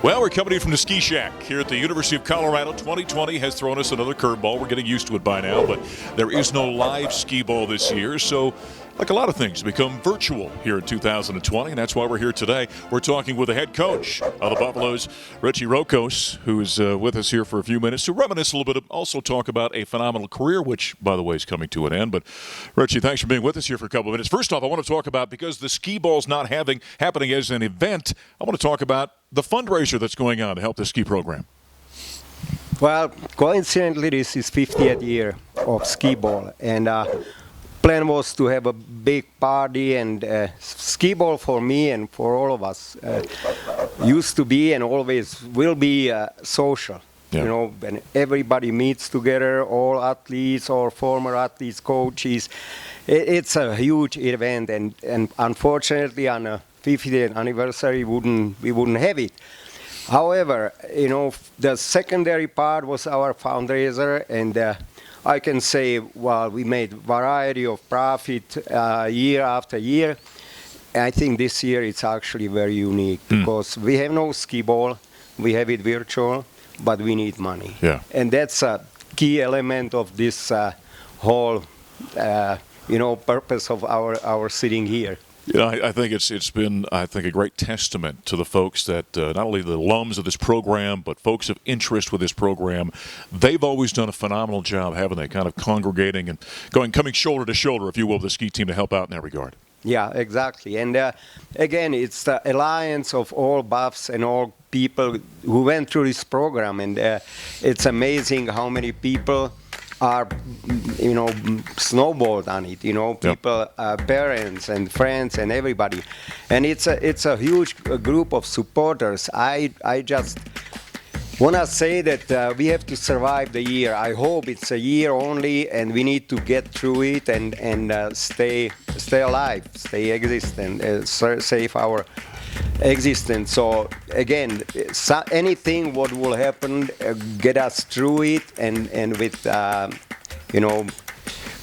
Well, we're coming in from the Ski Shack here at the University of Colorado. 2020 has thrown us another curveball. We're getting used to it by now, but there is no live skee ball this year, so like a lot of things, become virtual here in 2020, and that's why we're here today. We're talking with the head coach of the Buffaloes, Richard Rokos, who is with us here for a few minutes to reminisce a little bit, also talk about a phenomenal career, which, by the way, is coming to an end. But, Richie, thanks for being with us here for a couple of minutes. First off, I want to talk about, because the skee ball's not happening as an event, I want to talk about the fundraiser that's going on to help the ski program. Well, coincidentally, this is 50th year of skee ball, and plan was to have a big party, and skee ball for me and for all of us used to be and always will be social. Yeah. You know, when everybody meets together, all athletes or former athletes, coaches, it's a huge event, and unfortunately on a 50th anniversary we wouldn't have it. However, you know, the secondary part was our fundraiser, and I can say, well, we made variety of profit year after year. I think this year it's actually very unique because we have no skee ball, we have it virtual, but we need money. Yeah. And that's a key element of this whole, purpose of our sitting here. Yeah, I think it's been a great testament to the folks that not only the alums of this program, but folks of interest with this program. They've always done a phenomenal job, haven't they? Kind of congregating and coming shoulder to shoulder, if you will, with the ski team to help out in that regard. Yeah, exactly. And again, it's the alliance of all buffs and all people who went through this program, and it's amazing how many people are, snowballed on it, people, parents and friends and everybody. And it's a huge group of supporters. I just want to say that we have to survive the year. I hope it's a year only, and we need to get through it and stay alive, stay existent, save our existence. So again, anything what will happen, get us through it, and with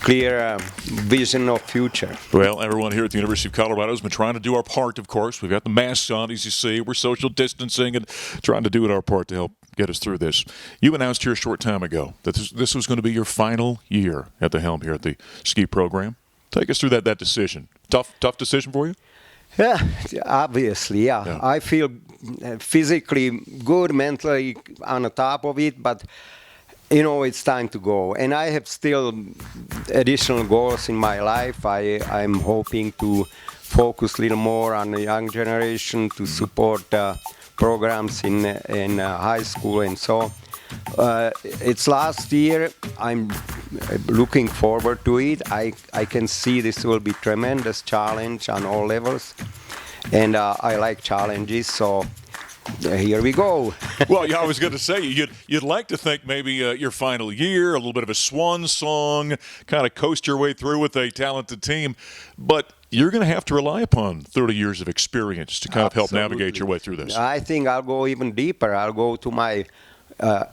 clear vision of future. Well, everyone here at the University of Colorado has been trying to do our part, of course. We've got the masks on, as you see. We're social distancing and trying to do our part to help get us through this. You announced here a short time ago that this was going to be your final year at the helm here at the ski program. Take us through that decision. Tough decision for you? Yeah, obviously, yeah. I feel physically good, mentally on the top of it, but it's time to go. And I have still additional goals in my life. I'm hoping to focus a little more on the young generation, to support programs in high school and so. It's last year. I'm looking forward to it. I can see this will be tremendous challenge on all levels, and I like challenges, so here we go. Well, yeah, I was going to say you'd like to think maybe your final year, a little bit of a swan song, kind of coast your way through with a talented team, but you're going to have to rely upon 30 years of experience to kind of help navigate your way through this. I think I'll go even deeper. I'll go to my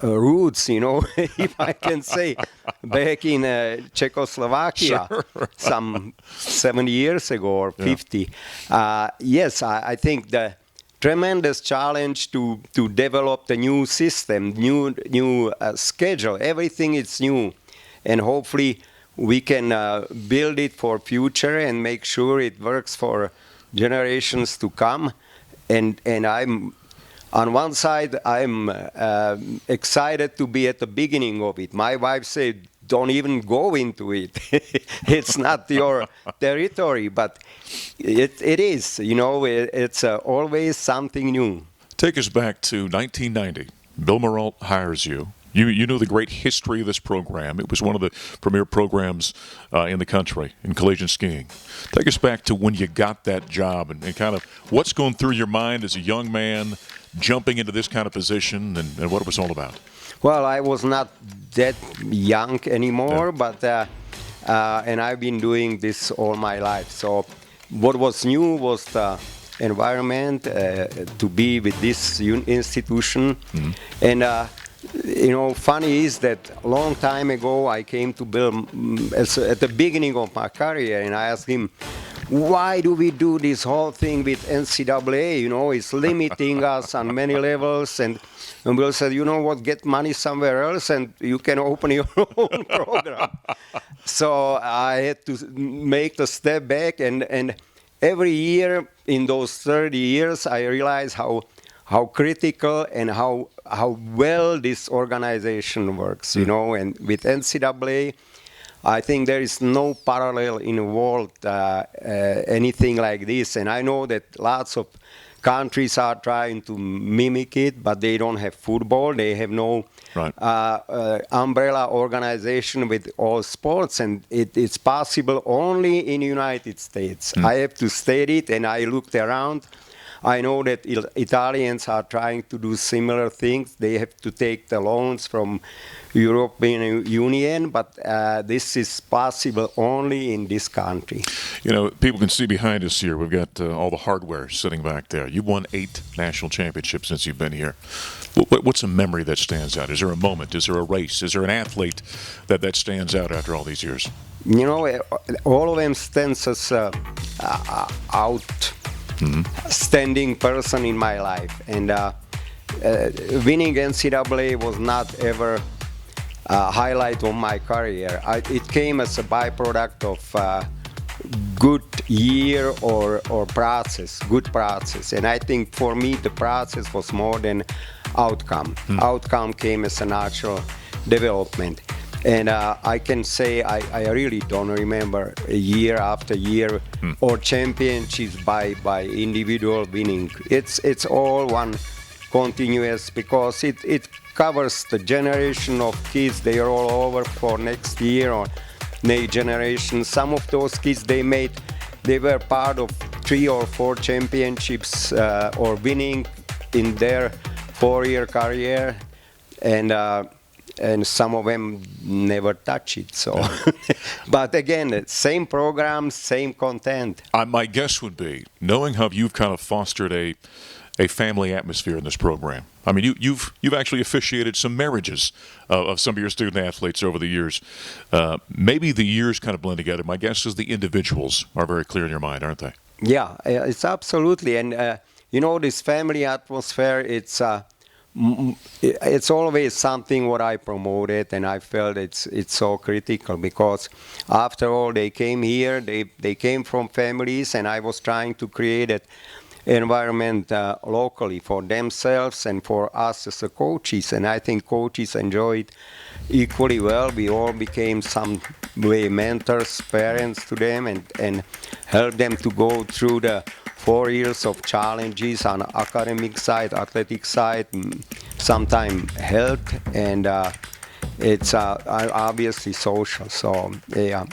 roots, if I can say, back in Czechoslovakia, sure. Some 70 years ago or 50. Yeah. Yes, I think the tremendous challenge to develop the new system, new schedule. Everything is new, and hopefully we can build it for future and make sure it works for generations to come. And I'm on one side, I'm excited to be at the beginning of it. My wife said, don't even go into it. It's not your territory, but it is. It's always something new. Take us back to 1990. Bill Moralt hires you. You know the great history of this program. It was one of the premier programs in the country in collegiate skiing. Take us back to when you got that job and kind of what's going through your mind as a young man jumping into this kind of position and what it was all about. Well, I was not that young anymore, but and I've been doing this all my life. So what was new was the environment, to be with this institution. And funny is that a long time ago I came to Bill at the beginning of my career, and I asked him, why do we do this whole thing with NCAA? You know, it's limiting us on many levels. And Bill said, you know what, get money somewhere else and you can open your own program. So I had to make the step back, and every year in those 30 years, I realized how critical and how well this organization works, you know. And with NCAA, I think there is no parallel in the world, anything like this. And I know that lots of countries are trying to mimic it, but they don't have football. They have no umbrella organization with all sports, and it's possible only in the United States. I have to state it, and I looked around. I know that Italians are trying to do similar things. They have to take the loans from European Union, but this is possible only in this country. You know, people can see behind us here, we've got all the hardware sitting back there. You've won 8 national championships since you've been here. What's a memory that stands out? Is there a moment? Is there a race? Is there an athlete that stands out after all these years? You know, all of them stands as outstanding person in my life. And winning NCAA was not ever highlight of my career. It came as a byproduct of good year or process, good process. And I think for me the process was more than outcome. Outcome came as a natural development. And I can say I really don't remember year after year or championships by individual winning. It's all one continuous, because it covers the generation of kids. They are all over for next year or next generation. Some of those kids they were part of 3 or 4 championships or winning in their 4-year career, and some of them never touch it. So, but again, same program, same content. My guess would be, knowing how you've kind of fostered a family atmosphere in this program. I mean, you've actually officiated some marriages of some of your student athletes over the years. Maybe the years kind of blend together. My guess is the individuals are very clear in your mind, aren't they? Yeah, it's absolutely. And you know, this family atmosphere, it's always something what I promoted, and I felt it's so critical, because after all, they came here, they came from families, and I was trying to create an environment locally for themselves and for us as the coaches, and I think coaches enjoyed equally well. We all became some way mentors, parents to them, and helped them to go through the 4 years of challenges on academic side, athletic side, sometimes health, and it's obviously social. So, yeah.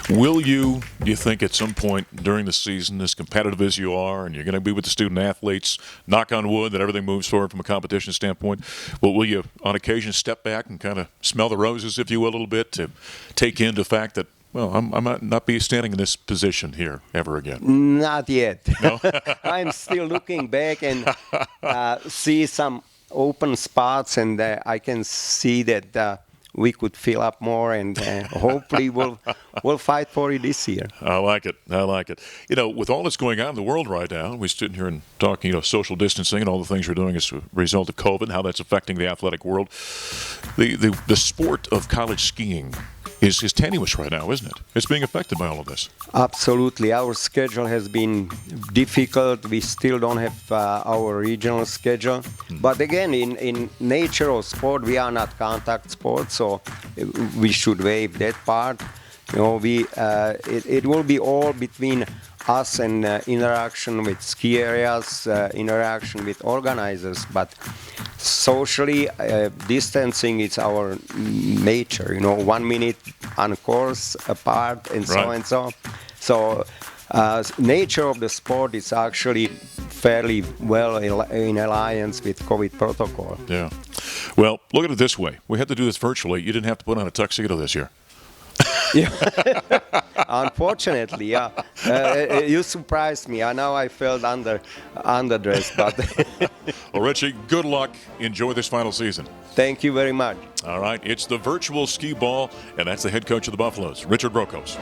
Do you think at some point during the season, as competitive as you are, and you're going to be with the student athletes, knock on wood, that everything moves forward from a competition standpoint, will you on occasion step back and kind of smell the roses, if you will, a little bit, to take in the fact that, well, I might not be standing in this position here ever again? Not yet. No? I'm still looking back and see some open spots, and I can see that we could fill up more, and hopefully we'll fight for it this year. I like it. You know, with all that's going on in the world right now, we're sitting here and talking, social distancing and all the things we're doing as a result of COVID, how that's affecting the athletic world. The sport of college skiing is tenuous right now, isn't it? It's being affected by all of this. Absolutely. Our schedule has been difficult. We still don't have our regional schedule. But again, in nature of sport, we are not contact sport, so we should waive that part. It will be all between us and interaction with ski areas, interaction with organizers. But socially, distancing is our nature. 1 minute on course apart, and so right. and so. So, nature of the sport is actually fairly well in alliance with COVID protocol. Yeah. Well, look at it this way: we had to do this virtually. You didn't have to put on a tuxedo this year. Yeah. Unfortunately, yeah. You surprised me. I know I felt underdressed, but. Well, Richie, good luck. Enjoy this final season. Thank you very much. All right, it's the virtual skee ball, and that's the head coach of the Buffaloes, Richard Rokos.